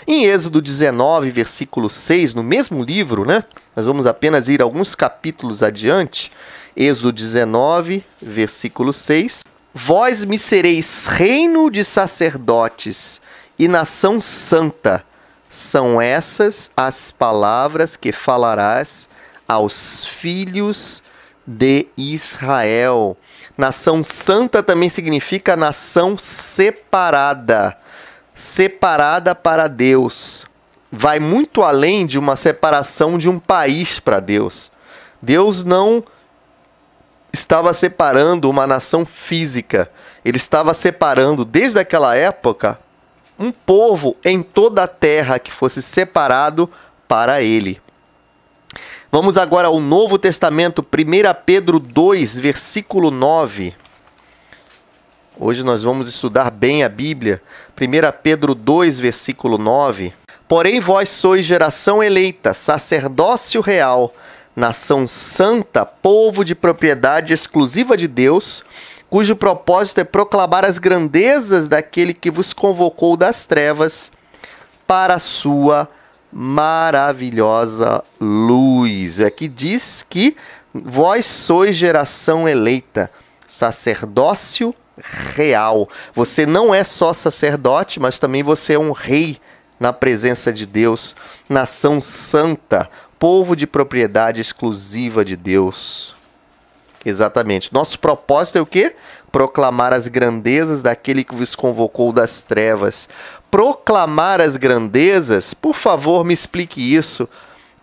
Em Êxodo 19, versículo 6, no mesmo livro, né? Nós vamos apenas ir alguns capítulos adiante. Êxodo 19, versículo 6. Vós me sereis reino de sacerdotes e nação santa. São essas as palavras que falarás aos filhos de Israel. Nação santa também significa nação separada. Separada para Deus. Vai muito além de uma separação de um país para Deus. Deus não estava separando uma nação física. Ele estava separando, desde aquela época, um povo em toda a terra que fosse separado para ele. Vamos agora ao Novo Testamento, 1 Pedro 2, versículo 9. Hoje nós vamos estudar bem a Bíblia. 1 Pedro 2, versículo 9. Porém vós sois geração eleita, sacerdócio real, nação santa, povo de propriedade exclusiva de Deus, cujo propósito é proclamar as grandezas daquele que vos convocou das trevas para a sua maravilhosa luz. Aqui diz que vós sois geração eleita, sacerdócio real. Você não é só sacerdote, mas também você é um rei na presença de Deus, nação santa, povo de propriedade exclusiva de Deus. Exatamente. Nosso propósito é o quê? Proclamar as grandezas daquele que vos convocou das trevas. Proclamar as grandezas, por favor, me explique isso.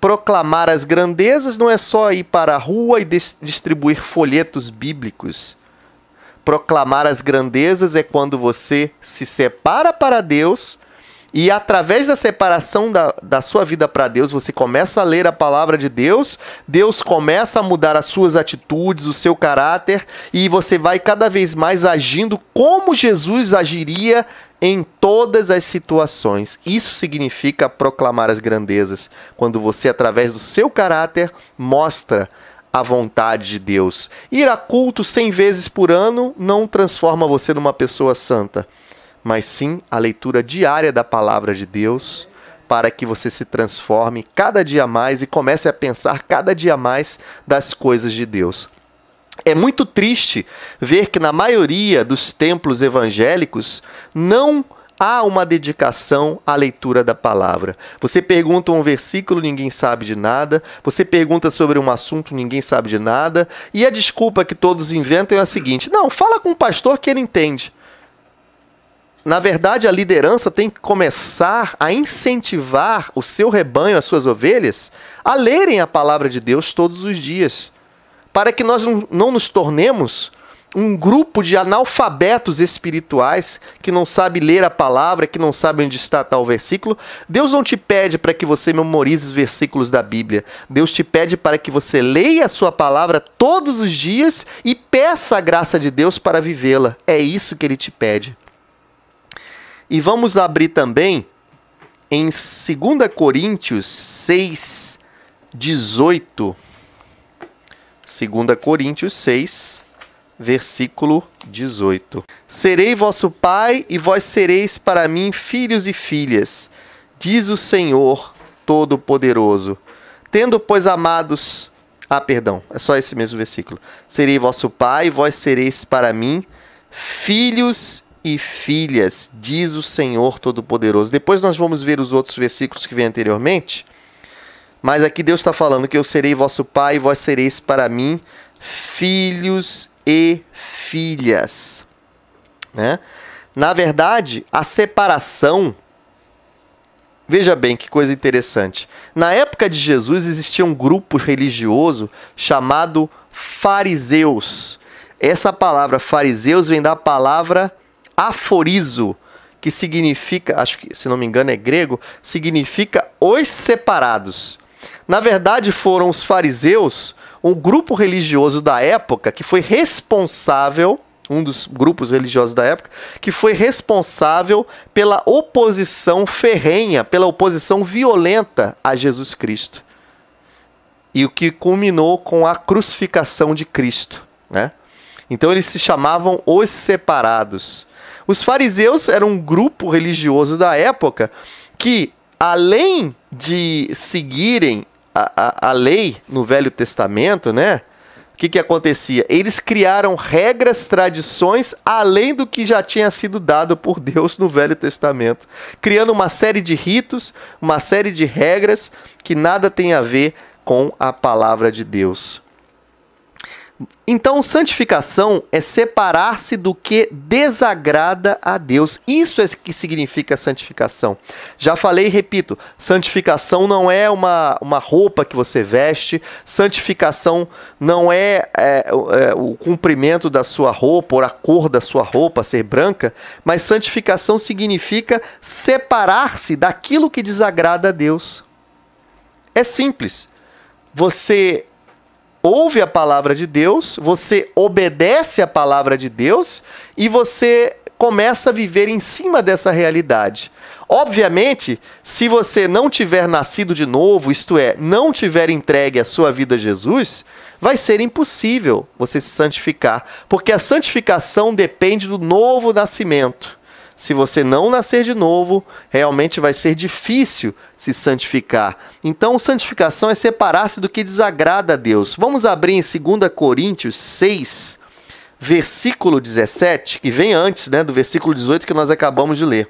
Proclamar as grandezas não é só ir para a rua e distribuir folhetos bíblicos. Proclamar as grandezas é quando você se separa para Deus e, através da separação da sua vida para Deus, você começa a ler a palavra de Deus, Deus começa a mudar as suas atitudes, o seu caráter, e você vai cada vez mais agindo como Jesus agiria em todas as situações. Isso significa proclamar as grandezas, quando você, através do seu caráter, mostra a vontade de Deus. Ir a culto 100 vezes por ano não transforma você numa pessoa santa, mas sim a leitura diária da palavra de Deus, para que você se transforme cada dia mais e comece a pensar cada dia mais das coisas de Deus. É muito triste ver que na maioria dos templos evangélicos não há uma dedicação à leitura da palavra. Você pergunta um versículo, ninguém sabe de nada. Você pergunta sobre um assunto, ninguém sabe de nada. E a desculpa que todos inventam é a seguinte: não, fala com o pastor que ele entende. Na verdade, a liderança tem que começar a incentivar o seu rebanho, as suas ovelhas, a lerem a palavra de Deus todos os dias, para que nós não nos tornemos um grupo de analfabetos espirituais que não sabe ler a palavra, que não sabe onde está tal versículo. Deus não te pede para que você memorize os versículos da Bíblia. Deus te pede para que você leia a sua palavra todos os dias e peça a graça de Deus para vivê-la. É isso que Ele te pede. E vamos abrir também em 2 Coríntios 6, 18. 2 Coríntios 6, versículo 18. Serei vosso pai e vós sereis para mim filhos e filhas, diz o Senhor Todo-Poderoso. Tendo, pois, amados... é só esse mesmo versículo. Serei vosso pai e vós sereis para mim filhos e filhas, diz o Senhor Todo-Poderoso. Depois nós vamos ver os outros versículos que vêm anteriormente, mas aqui Deus está falando que eu serei vosso pai e vós sereis para mim filhos e filhas, né? Na verdade, a separação, veja bem que coisa interessante. Na época de Jesus existia um grupo religioso chamado fariseus. Essa palavra fariseus vem da palavra aforizo, que significa, acho que se não me engano é grego, significa os separados. Na verdade foram os fariseus, um grupo religioso da época que foi responsável, um dos grupos religiosos da época, que foi responsável pela oposição ferrenha, pela oposição violenta a Jesus Cristo. E o que culminou com a crucificação de Cristo, né? Então eles se chamavam os separados. Os fariseus eram um grupo religioso da época que, além de seguirem a lei no Velho Testamento, né? O que acontecia? Eles criaram regras, tradições, além do que já tinha sido dado por Deus no Velho Testamento. Criando uma série de ritos, uma série de regras que nada tem a ver com a palavra de Deus. Então, santificação é separar-se do que desagrada a Deus. Isso é que significa santificação. Já falei e repito, santificação não é uma roupa que você veste, santificação não é o comprimento da sua roupa ou a cor da sua roupa ser branca, mas santificação significa separar-se daquilo que desagrada a Deus. É simples. Você ouve a palavra de Deus, você obedece a palavra de Deus e você começa a viver em cima dessa realidade. Obviamente, se você não tiver nascido de novo, isto é, não tiver entregue a sua vida a Jesus, vai ser impossível você se santificar, porque a santificação depende do novo nascimento. Se você não nascer de novo, realmente vai ser difícil se santificar. Então, santificação é separar-se do que desagrada a Deus. Vamos abrir em 2 Coríntios 6, versículo 17, que vem antes, né, do versículo 18 que nós acabamos de ler.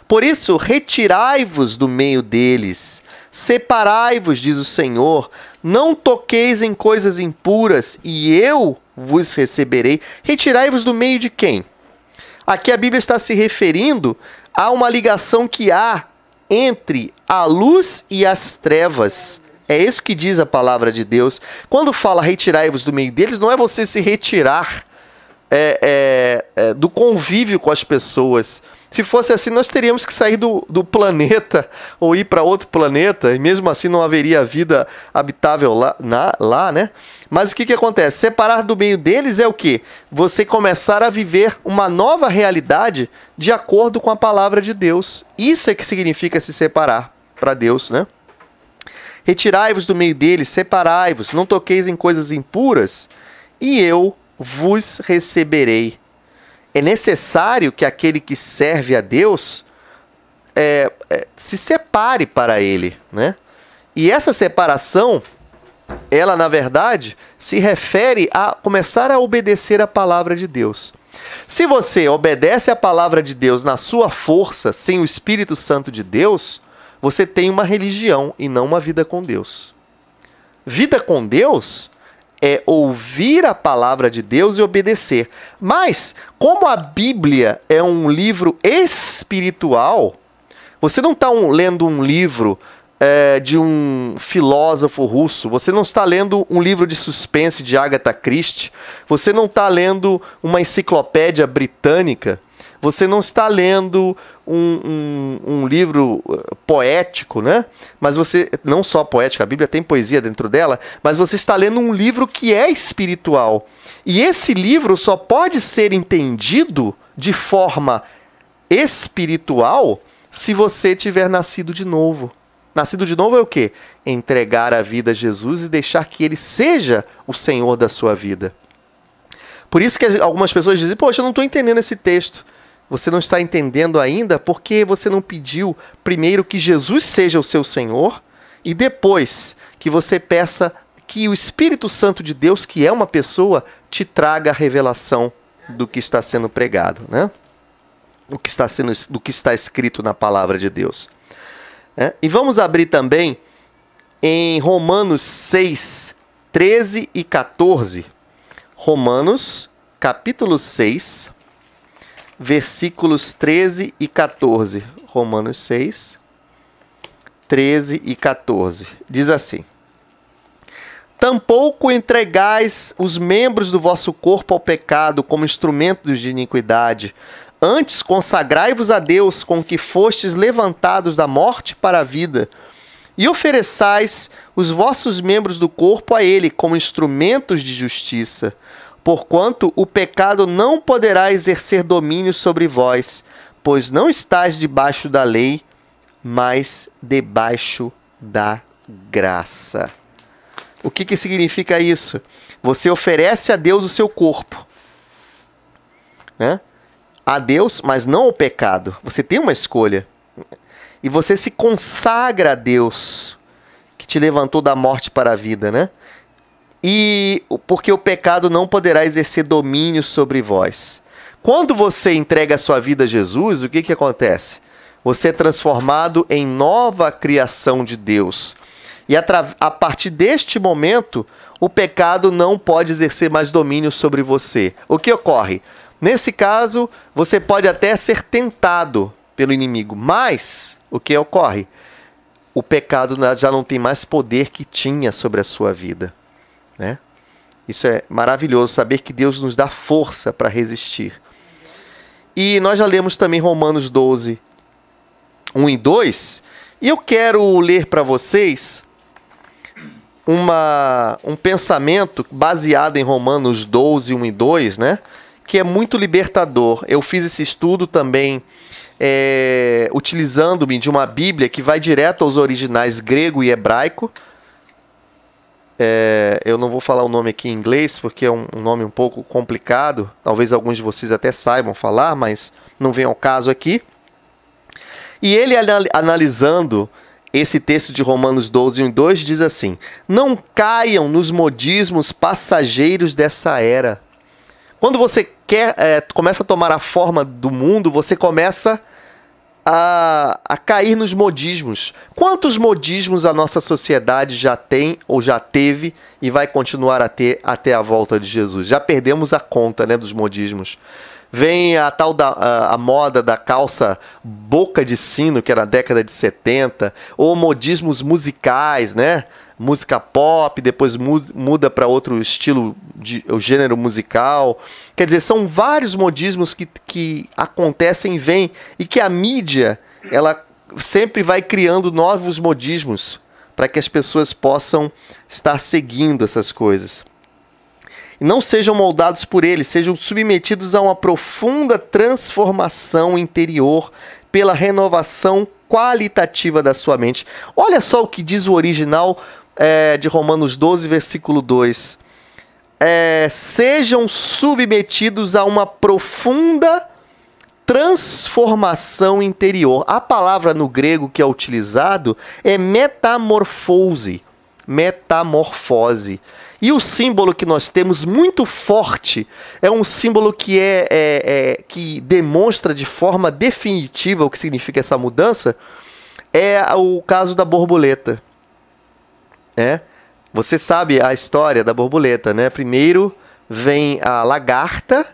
Por isso, retirai-vos do meio deles, separai-vos, diz o Senhor, não toqueis em coisas impuras, e eu vos receberei. Retirai-vos do meio de quem? Aqui a Bíblia está se referindo a uma ligação que há entre a luz e as trevas. É isso que diz a palavra de Deus. Quando fala retirai-vos do meio deles, não é você se retirar do convívio com as pessoas. Se fosse assim, nós teríamos que sair do planeta ou ir para outro planeta, e mesmo assim não haveria vida habitável lá, né? Mas o que acontece? Separar do meio deles é o quê? Você começar a viver uma nova realidade de acordo com a palavra de Deus. Isso é que significa se separar para Deus, né? Retirai-vos do meio deles, separai-vos, não toqueis em coisas impuras, e eu vos receberei. É necessário que aquele que serve a Deus se separe para ele, né? E essa separação, ela na verdade se refere a começar a obedecer a palavra de Deus. Se você obedece a palavra de Deus na sua força, sem o Espírito Santo de Deus, você tem uma religião e não uma vida com Deus. Vida com Deus é ouvir a palavra de Deus e obedecer. Mas, como a Bíblia é um livro espiritual, você não está lendo um livro de um filósofo russo, você não está lendo um livro de suspense de Agatha Christie, você não está lendo uma enciclopédia britânica, você não está lendo um livro poético, né? Mas você, não só poético, a Bíblia tem poesia dentro dela, mas você está lendo um livro que é espiritual. E esse livro só pode ser entendido de forma espiritual se você tiver nascido de novo. Nascido de novo é o quê? Entregar a vida a Jesus e deixar que Ele seja o Senhor da sua vida. Por isso que algumas pessoas dizem, poxa, eu não estou entendendo esse texto. Você não está entendendo ainda porque você não pediu primeiro que Jesus seja o seu Senhor e depois que você peça que o Espírito Santo de Deus, que é uma pessoa, te traga a revelação do que está sendo pregado, né? Do que está escrito na palavra de Deus. E vamos abrir também em Romanos 6, 13 e 14. Romanos, capítulo 6, versículos 13 e 14. Romanos 6, 13 e 14. Diz assim: tampouco entregais os membros do vosso corpo ao pecado como instrumentos de iniquidade. Antes consagrai-vos a Deus com que fostes levantados da morte para a vida, e ofereçais os vossos membros do corpo a Ele como instrumentos de justiça. Porquanto o pecado não poderá exercer domínio sobre vós, pois não estáis debaixo da lei, mas debaixo da graça. O que significa isso? Você oferece a Deus o seu corpo, né? A Deus, mas não ao pecado. Você tem uma escolha. e você se consagra a Deus, que te levantou da morte para a vida, né? E porque o pecado não poderá exercer domínio sobre vós. Quando você entrega a sua vida a Jesus, o que acontece? Você é transformado em nova criação de Deus. E a partir deste momento, o pecado não pode exercer mais domínio sobre você. O que ocorre? Nesse caso, você pode até ser tentado pelo inimigo, mas o que ocorre? O pecado já não tem mais poder que tinha sobre a sua vida, né? Isso é maravilhoso, saber que Deus nos dá força para resistir. E nós já lemos também Romanos 12, 1 e 2, e eu quero ler para vocês um pensamento baseado em Romanos 12, 1 e 2, né? Que é muito libertador. Eu fiz esse estudo também utilizando-me de uma Bíblia que vai direto aos originais grego e hebraico. Eu não vou falar o nome aqui em inglês, porque é um nome um pouco complicado. Talvez alguns de vocês até saibam falar, mas não vem ao caso aqui. E ele, analisando esse texto de Romanos 12, 1 e 2, diz assim: não caiam nos modismos passageiros dessa era. Quando você começa a tomar a forma do mundo, você começa a cair nos modismos. Quantos modismos a nossa sociedade já tem ou já teve e vai continuar a ter até a volta de Jesus? Já perdemos a conta, né, dos modismos. Vem a tal a moda da calça boca de sino, que era na década de 70, ou modismos musicais, né? Música pop, depois muda para outro estilo, o gênero musical. Quer dizer, são vários modismos que acontecem e vêm, e que a mídia ela sempre vai criando novos modismos para que as pessoas possam estar seguindo essas coisas. Não sejam moldados por ele, sejam submetidos a uma profunda transformação interior pela renovação qualitativa da sua mente. Olha só o que diz o original de Romanos 12, versículo 2. Sejam submetidos a uma profunda transformação interior. A palavra no grego que é utilizado é metamorfose. Metamorfose. E o símbolo que nós temos muito forte é um símbolo que que demonstra de forma definitiva o que significa essa mudança. É o caso da borboleta. Você sabe a história da borboleta, né? Primeiro vem a lagarta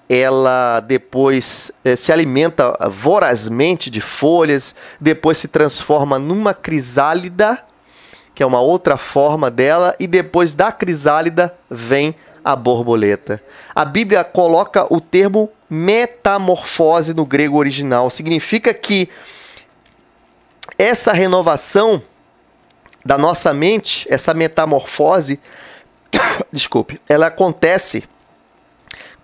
ela depois se alimenta vorazmente de folhas, depois se transforma numa crisálida, que é uma outra forma dela, e depois da crisálida vem a borboleta. A Bíblia coloca o termo metamorfose no grego original. Significa que essa renovação da nossa mente, essa metamorfose, ela acontece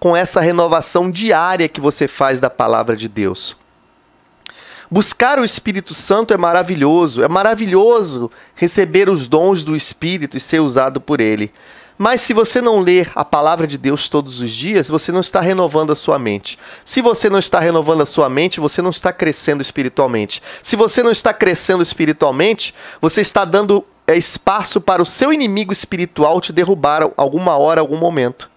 com essa renovação diária que você faz da palavra de Deus. Buscar o Espírito Santo é maravilhoso receber os dons do Espírito e ser usado por ele. Mas se você não ler a palavra de Deus todos os dias, você não está renovando a sua mente. Se você não está renovando a sua mente, você não está crescendo espiritualmente. Se você não está crescendo espiritualmente, você está dando espaço para o seu inimigo espiritual te derrubar alguma hora, algum momento.